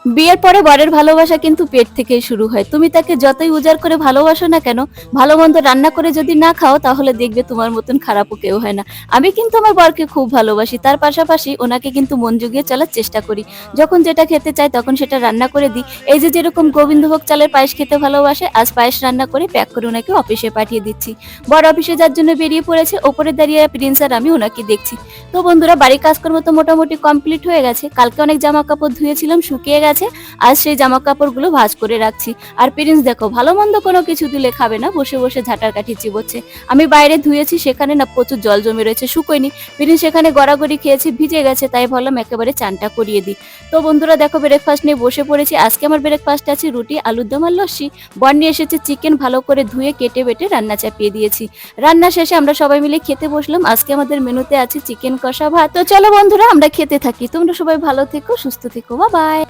বিয়ের পরে বরের ভালোবাসা কিন্তু পেট থেকেই শুরু হয়। তুমি তাকে যতই উজাড় করে ভালোবাসো না কেন, ভালো মন্দ রান্না করে যদি না খাও তাহলে দেখবে তোমার মতন খারাপও কেউ হয় না। আমি কিন্তু আমার বরকে খুব ভালোবাসি। তার পাশাপাশি ওনাকে কিন্তু মন জুগিয়ে চলার চেষ্টা করি। যখন যেটা খেতে চায় তখন সেটা রান্না করে দিই। এই যে যেরকম গোবিন্দভোগ চালের পায়েস খেতে ভালোবাসে, আজ পায়েস রান্না করে প্যাক করে ওনাকে অফিসে পাঠিয়ে দিচ্ছি। বর অফিসে যাওয়ার জন্য বেরিয়ে পড়েছে। ওপরে দাঁড়িয়ে প্রিন্স আর আমি ওনাকে দেখছি। তো বন্ধুরা, বাড়ির কাজকর্ম তো মোটামুটি কমপ্লিট হয়ে গেছে। কালকে অনেক জামা কাপড় ধুয়েছিলাম, শুকিয়ে গেছে। আজ সেই জামা কাপড়গুলো ভাঁজ করে রাখছি। আর প্রিন্স দেখো, ভালো মন্দ কোনো কিছু দিলে খাবে না, বসে বসে ঝাঁটার কাঠি চিবোচ্ছে। আমি বাইরে ধুয়েছি, সেখানে না প্রচুর জল জমে রয়েছে, শুকোয়নি। প্রিন্স সেখানে গড়াগড়ি খেয়েছে, ভিজে গেছে, তাই ভাবলাম একেবারে চানটা করিয়ে দিই। তো বন্ধুরা দেখো, ব্রেকফাস্ট নিয়ে বসে পড়েছি। আজকে আমার ব্রেকফাস্ট আছে রুটি, আলুর দম আর লস্যি। বর নিয়ে এসেছে চিকেন, ভালো করে ধুয়ে কেটে বেটে রান্না চাপিয়ে দিয়েছি। রান্না শেষে আমরা সবাই মিলে খেতে বসলাম। আজকে আমাদের মেনুতে আছে চিকেন কষা ভাত। তো চলো বন্ধুরা, আমরা খেতে থাকি। তোমরা সবাই ভালো থেকো, সুস্থ থেকো, বাই বাই।